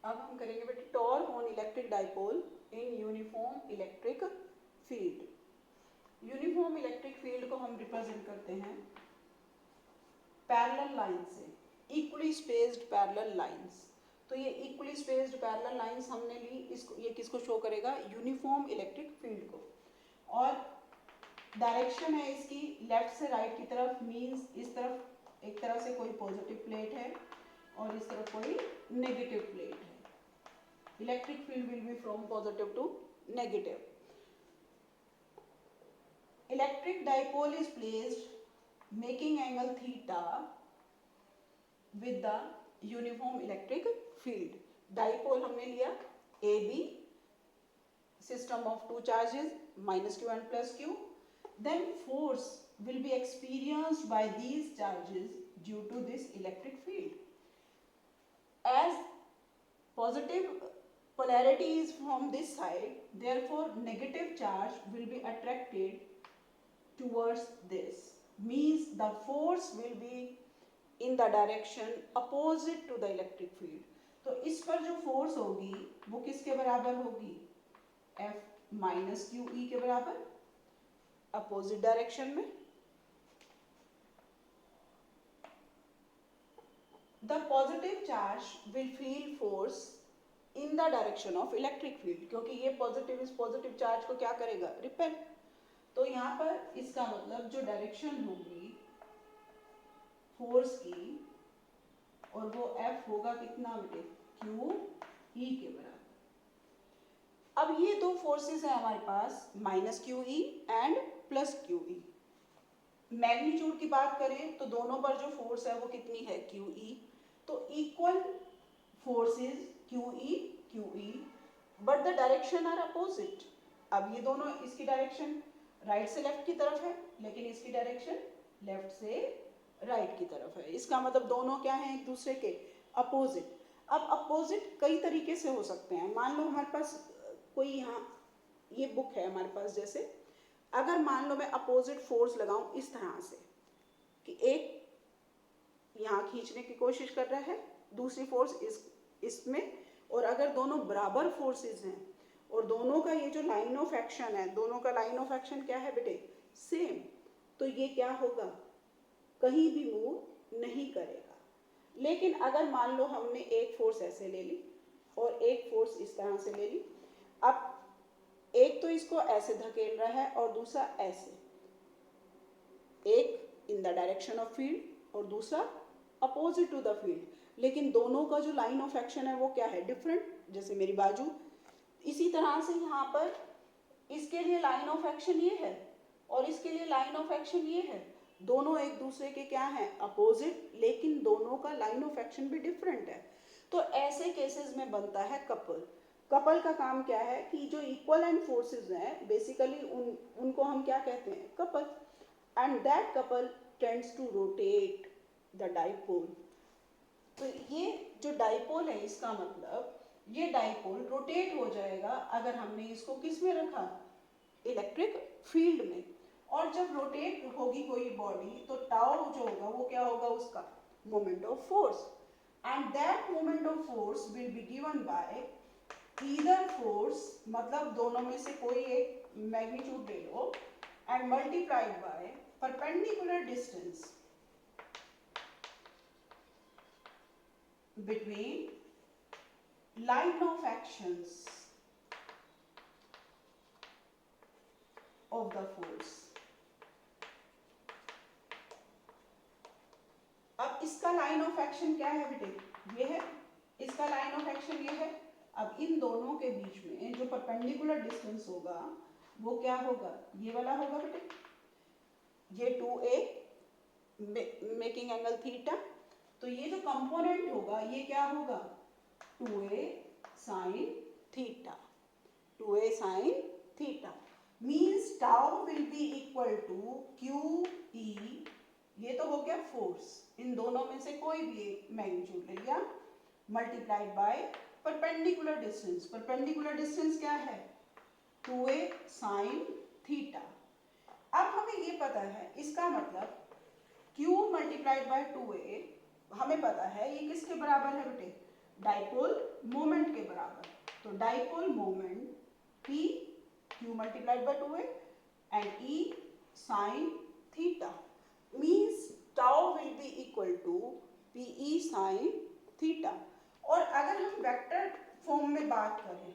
अब हम करेंगे बेटे torque on electric dipole in uniform electric field. Uniform electric field को हम रिप्रेजेंट करते हैं पैरेलल लाइन से, इक्वली स्पेस्ड पैरेलल लाइंस। तो ये इक्वली स्पेस्ड पैरेलल लाइंस हमने ली, इसको ये किसको शो करेगा? यूनिफॉर्म इलेक्ट्रिक फील्ड को। और डायरेक्शन है इसकी लेफ्ट से राइट की तरफ, मींस इस तरफ एक तरफ से कोई पॉजिटिव प्लेट है और इस तरफ कोई नेगेटिव प्लेट है। Electric field will be from positive to negative. Electric dipole is placed making angle theta with the uniform electric field. Dipole हमने लिया AB, system of two charges minus q and plus q. Then force will be experienced by these charges due to this electric field. As positive polarity is from this side, therefore negative charge will be attracted towards this. Means the force will be in the direction opposite to the electric field. तो इस पर जो force होगी वो किसके बराबर होगी? F minus Q ई के बराबर, अपोजिट डायरेक्शन में। The positive charge will feel force in the direction of electric field, क्योंकि ये पॉजिटिव इस पॉजिटिव चार्ज को क्या करेगा? रिपेल। तो यहाँ पर इसका मतलब जो डायरेक्शन होगी फोर्स की, और वो F होगा कितना बेटे? Q E के बराबर। अब ये दो फोर्सेस है हमारे पास, minus Q E and plus Q E. Magnitude की बात करें तो दोनों पर जो फोर्स है वो कितनी है? Q E. तो equal forces Q E, but the direction are opposite. अब ये दोनों, इसकी डायरेक्शन राइट से लेफ्ट की तरफ है, लेकिन इसकी डायरेक्शन लेफ्ट से राइट की तरफ है। इसका मतलब दोनों क्या हैं? एक दूसरे के अपोजिट। अब अपोजिट कई तरीके से हो सकते हैं। मान लो हमारे पास कोई, यहाँ ये बुक है हमारे पास, जैसे अगर मान लो मैं अपोजिट फोर्स लगाऊं इस तरह से कि एक यहाँ खींचने की कोशिश कर रहा है, दूसरी फोर्स इसमें, और अगर दोनों बराबर फोर्सेस हैं और दोनों का ये जो लाइन ऑफ एक्शन है, दोनों का लाइन ऑफ एक्शन क्या है बेटे? सेम। तो ये क्या होगा? कहीं भी मूव नहीं करेगा। लेकिन अगर मान लो हमने एक फोर्स ऐसे ले ली और एक फोर्स इस तरह से ले ली, अब एक तो इसको ऐसे धकेल रहा है और दूसरा ऐसे, एक in the direction of field और दूसरा अपोजिट टू द फील्ड, लेकिन दोनों का जो लाइन ऑफ एक्शन है वो क्या है? डिफरेंट। जैसे मेरी बाजू, इसी तरह से यहाँ पर इसके लिए लाइन ऑफ एक्शन ये है और इसके लिए लाइन ऑफ एक्शन ये है। दोनों एक दूसरे के क्या हैं? अपोजिट, लेकिन दोनों का लाइन ऑफ एक्शन भी डिफरेंट है। तो ऐसे केसेस में बनता है कपल। कपल का काम क्या है कि जो इक्वल एंड फोर्सेस हैं बेसिकली उनको हम क्या कहते हैं? Couple. And that couple tends to rotate the dipole. तो ये जो डाइपोल है, इसका मतलब ये डाइपोल रोटेट हो जाएगा अगर हमने इसको किस में रखा? इलेक्ट्रिक फील्ड में। और जब रोटेट होगी कोई बॉडी तो टाउ जो होगा वो क्या होगा? उसका moment of force. And that moment of force will be given by either force, मतलब दोनों में से कोई एक मैग्नीट्यूड ले लो, and multiplied by perpendicular distance between line of actions of the force. अब इसका लाइन ऑफ एक्शन क्या है बेटे? ये है। इसका लाइन ऑफ एक्शन ये है। अब इन दोनों के बीच में जो परपेंडिकुलर डिस्टेंस होगा वो क्या होगा? ये वाला होगा बेटे, ये 2a मेकिंग एंगल थीटा। तो ये जो कंपोनेंट होगा ये क्या होगा? 2a sin theta. 2a sin theta means tau will be equal to Q E. ये तो हो गया फोर्स, इन दोनों में से कोई भी एक मैग्नीट्यूड ले लिया, multiplied by perpendicular distance. Perpendicular distance क्या है? 2a sin theta. अब हमें ये पता है, इसका मतलब q मल्टीप्लाइड बाय 2a हमें पता है ये किसके बराबर है बेटे? डाइपोल मोमेंट के बराबर। तो dipole moment P Q multiplied by 2a and E sin theta means tau will be equal to PE sin theta। और अगर हम वेक्टर फॉर्म में बात करें